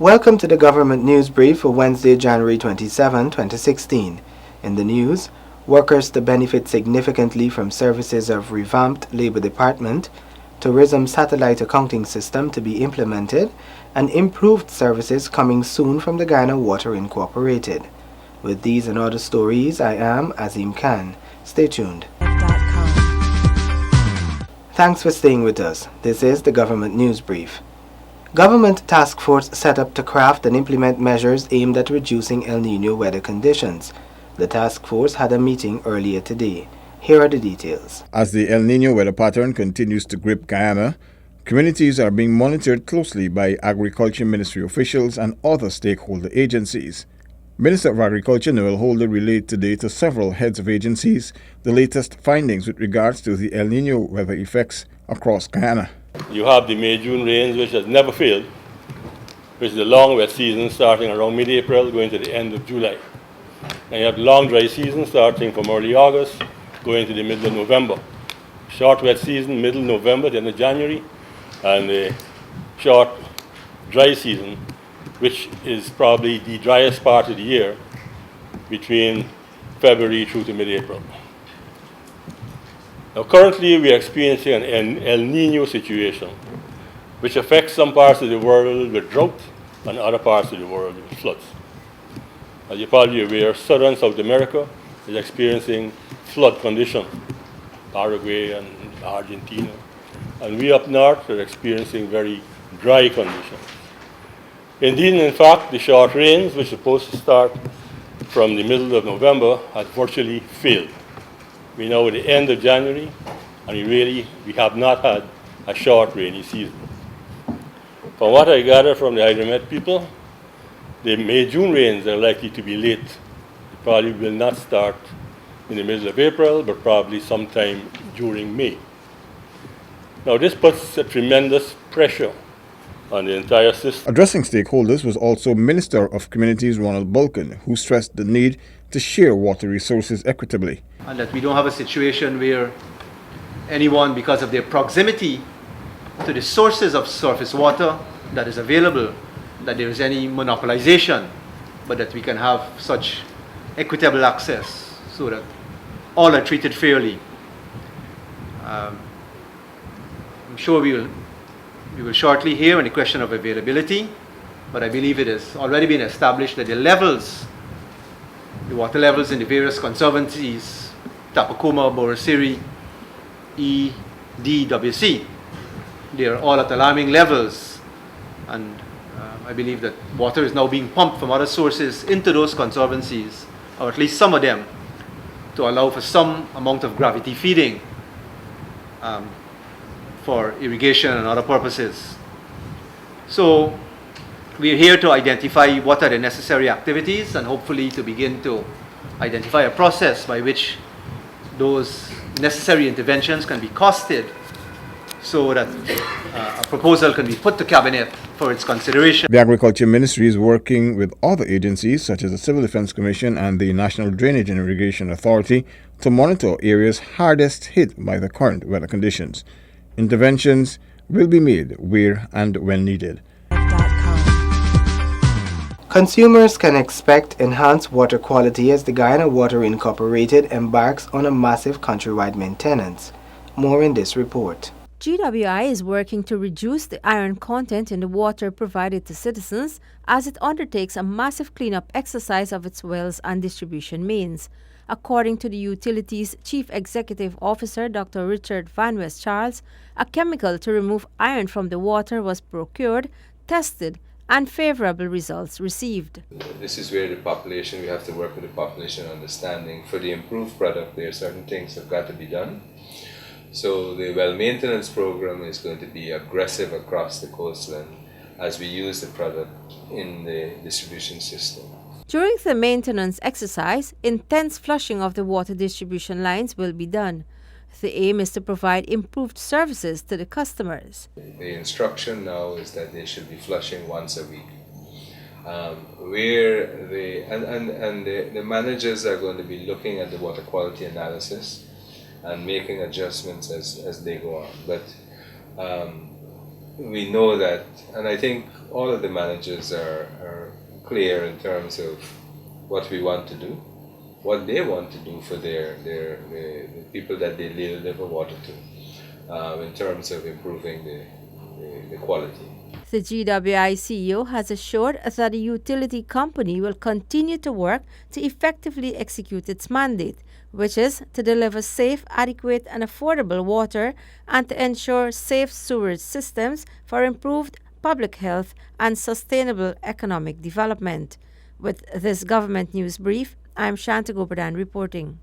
Welcome to the Government News Brief for Wednesday, January 27, 2016. In the news, workers to benefit significantly from services of revamped Labor Department, tourism satellite accounting system to be implemented, and improved services coming soon from the GWI Water Incorporated. With these and other stories, I am Azim Khan. Stay tuned. Thanks for staying with us. This is the Government News Brief. Government task force set up to craft and implement measures aimed at reducing El Nino weather conditions. The task force had a meeting earlier today. Here are the details. As the El Nino weather pattern continues to grip Guyana, communities are being monitored closely by Agriculture Ministry officials and other stakeholder agencies. Minister of Agriculture Noel Holder relayed today to several heads of agencies the latest findings with regards to the El Nino weather effects across Guyana. You have the May-June rains, which has never failed, which is a long wet season starting around mid-April going to the end of July. And you have the long dry season starting from early August going to the middle of November. Short wet season, middle November, the end of January, and the short dry season, which is probably the driest part of the year, between February through to mid-April. Now, currently, we are experiencing an El Nino situation, which affects some parts of the world with drought and other parts of the world with floods. As you're probably aware, southern South America is experiencing flood conditions, Paraguay and Argentina. And we up north are experiencing very dry conditions. Indeed, in fact, the short rains, which are supposed to start from the middle of November, have virtually failed. We're now at the end of January, and we have not had a short rainy season. From what I gather from the Hydromet people, the May-June rains are likely to be late. They probably will not start in the middle of April, but probably sometime during May. Now, this puts a tremendous pressure on the entire system. Addressing stakeholders was also Minister of Communities Ronald Bulkin, who stressed the need to share water resources equitably. And that we don't have a situation where anyone, because of their proximity to the sources of surface water that is available, that there is any monopolization, but that we can have such equitable access so that all are treated fairly. I'm sure we will shortly hear on the question of availability, but I believe it has already been established that the water levels in the various conservancies, Tapakuma, Borosiri, EDWC, they are all at alarming levels, and I believe that water is now being pumped from other sources into those conservancies, or at least some of them, to allow for some amount of gravity feeding for irrigation and other purposes. So we are here to identify what are the necessary activities and hopefully to begin to identify a process by which those necessary interventions can be costed so that a proposal can be put to Cabinet for its consideration. The Agriculture Ministry is working with other agencies such as the Civil Defense Commission and the National Drainage and Irrigation Authority to monitor areas hardest hit by the current weather conditions. Interventions will be made where and when needed. Consumers can expect enhanced water quality as the GWI Water Incorporated embarks on a massive countrywide maintenance. More in this report. GWI is working to reduce the iron content in the water provided to citizens as it undertakes a massive cleanup exercise of its wells and distribution mains. According to the utility's Chief Executive Officer, Dr. Richard Van West Charles, a chemical to remove iron from the water was procured, tested, and favorable results received. This is where we have to work with the population understanding. For the improved product, there are certain things that have got to be done. So the well maintenance program is going to be aggressive across the coastline as we use the product in the distribution system. During the maintenance exercise, intense flushing of the water distribution lines will be done. The aim is to provide improved services to the customers. The instruction now is that they should be flushing once a week. The managers are going to be looking at the water quality analysis and making adjustments as they go on. But we know that, and I think all of the managers are clear in terms of what we want to do, what they want to do for the people that they deliver water to, in terms of improving the quality. The GWI CEO has assured that the utility company will continue to work to effectively execute its mandate, which is to deliver safe, adequate and affordable water and to ensure safe sewerage systems for improved public health and sustainable economic development. With this government news brief, I'm Shanta Gopadan reporting.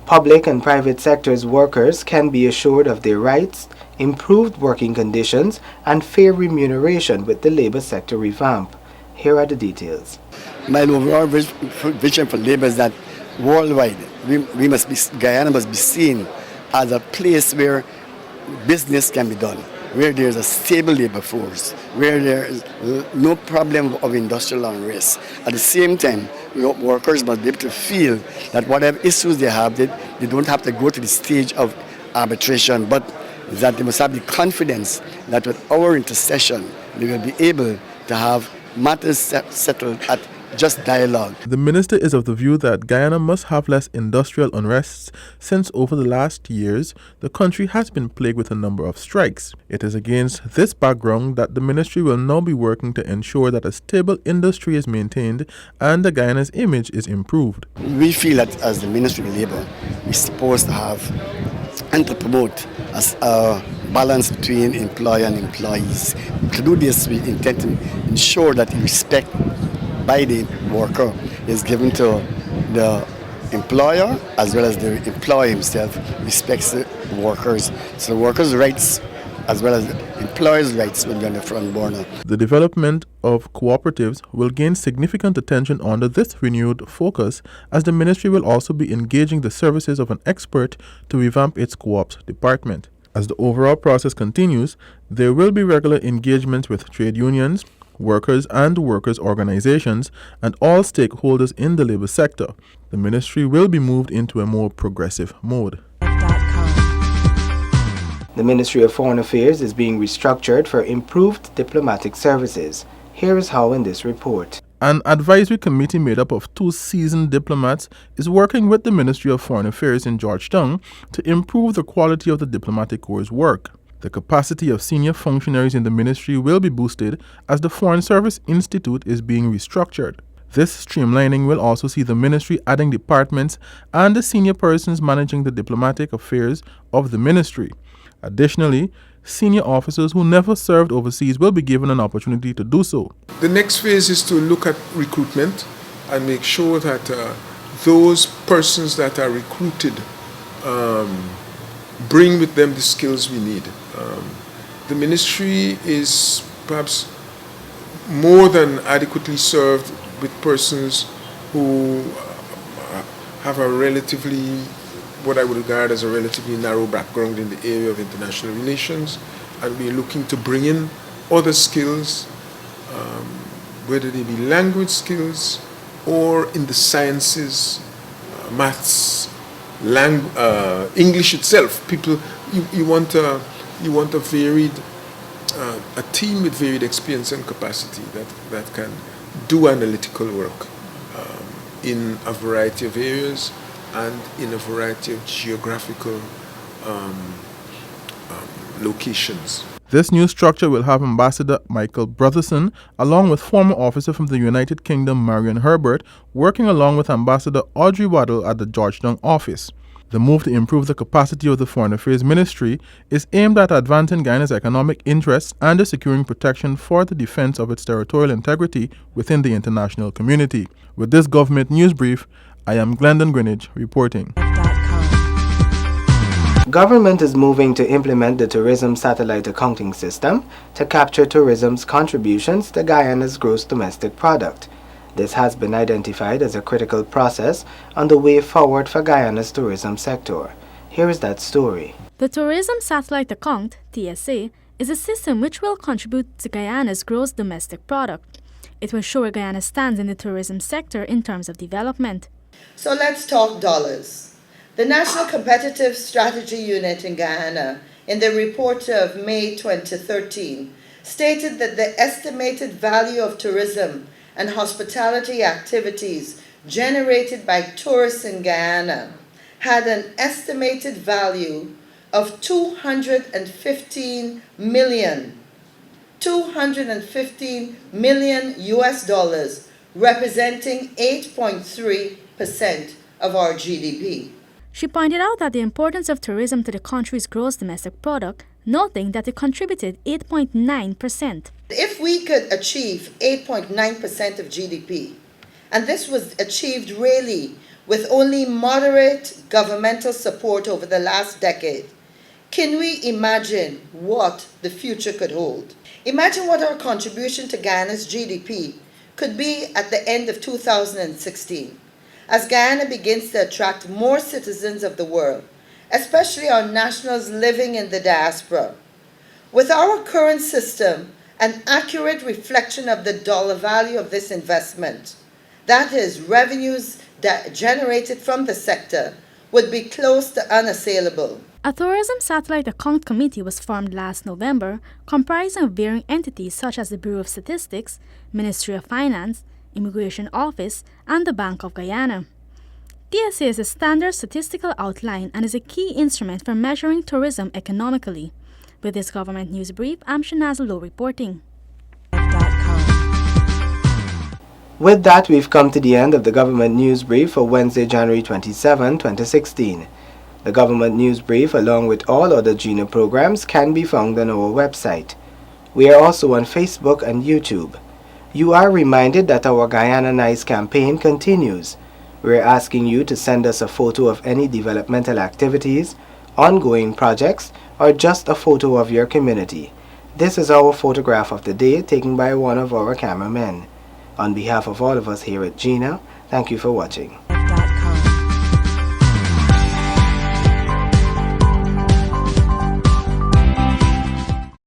Public and private sectors workers can be assured of their rights, improved working conditions, and fair remuneration with the labor sector revamp. Here are the details. My overall vision for labor is that worldwide, Guyana must be seen as a place where business can be done, where there's a stable labor force, where there is no problem of industrial unrest. At the same time, workers must be able to feel that whatever issues they have, they don't have to go to the stage of arbitration, but that they must have the confidence that with our intercession, they will be able to have matters settled at just dialogue. The minister is of the view that Guyana must have less industrial unrests since over the last years the country has been plagued with a number of strikes. It is against this background that the ministry will now be working to ensure that a stable industry is maintained and the Guyana's image is improved. We feel that as the Ministry of Labour, we're supposed to have and to promote a balance between employer and employees. To do this, we intend to ensure that respect by the worker is given to the employer as well as the employee himself respects the workers. So the workers' rights as well as the employers' rights will be on the front burner. The development of cooperatives will gain significant attention under this renewed focus, as the ministry will also be engaging the services of an expert to revamp its co-ops department. As the overall process continues, there will be regular engagements with trade unions, workers and workers' organizations, and all stakeholders in the labor sector. The ministry will be moved into a more progressive mode. The Ministry of Foreign Affairs is being restructured for improved diplomatic services. Here is how in this report. An advisory committee made up of 2 seasoned diplomats is working with the Ministry of Foreign Affairs in Georgetown to improve the quality of the diplomatic corps' work. The capacity of senior functionaries in the ministry will be boosted as the Foreign Service Institute is being restructured. This streamlining will also see the ministry adding departments and the senior persons managing the diplomatic affairs of the ministry. Additionally, senior officers who never served overseas will be given an opportunity to do so. The next phase is to look at recruitment and make sure that those persons that are recruited bring with them the skills we need. The ministry is perhaps more than adequately served with persons who have a relatively, what I would regard as a relatively narrow background in the area of international relations, and we're looking to bring in other skills, whether they be language skills or in the sciences, maths, English itself. People, you want a varied, a team with varied experience and capacity that can do analytical work in a variety of areas and in a variety of geographical locations. This new structure will have Ambassador Michael Brotherson, along with former officer from the United Kingdom Marion Herbert, working along with Ambassador Audrey Waddell at the Georgetown office. The move to improve the capacity of the Foreign Affairs Ministry is aimed at advancing Guyana's economic interests and securing protection for the defense of its territorial integrity within the international community. With this government news brief, I am Glendon Greenwich reporting. Government is moving to implement the tourism satellite accounting system to capture tourism's contributions to Guyana's gross domestic product. This has been identified as a critical process on the way forward for Guyana's tourism sector. Here is that story. The Tourism Satellite Account, TSA, is a system which will contribute to Guyana's gross domestic product. It will show where Guyana stands in the tourism sector in terms of development. So let's talk dollars. The National Competitive Strategy Unit in Guyana in the report of May 2013, stated that the estimated value of tourism and hospitality activities generated by tourists in Guyana had an estimated value of 215 million US dollars, representing 8.3% of our GDP. She pointed out that the importance of tourism to the country's gross domestic product, noting that it contributed 8.9%. If we could achieve 8.9% of GDP, and this was achieved really with only moderate governmental support over the last decade, can we imagine what the future could hold? Imagine what our contribution to Guyana's GDP could be at the end of 2016, as Guyana begins to attract more citizens of the world, especially our nationals living in the diaspora. With our current system, an accurate reflection of the dollar value of this investment, that is, revenues that generated from the sector, would be close to unassailable. A tourism satellite account committee was formed last November, comprising of varying entities such as the Bureau of Statistics, Ministry of Finance, Immigration Office, and the Bank of Guyana. TSA is a standard statistical outline and is a key instrument for measuring tourism economically. With this government news brief, I'm Shanaz Low reporting. With that, we've come to the end of the government news brief for Wednesday, January 27, 2016. The government news brief, along with all other GNO programs, can be found on our website. We are also on Facebook and YouTube. You are reminded that our Guyana Nice campaign continues. We are asking you to send us a photo of any developmental activities, ongoing projects, or just a photo of your community. This is our photograph of the day taken by one of our cameramen. On behalf of all of us here at GNO, thank you for watching.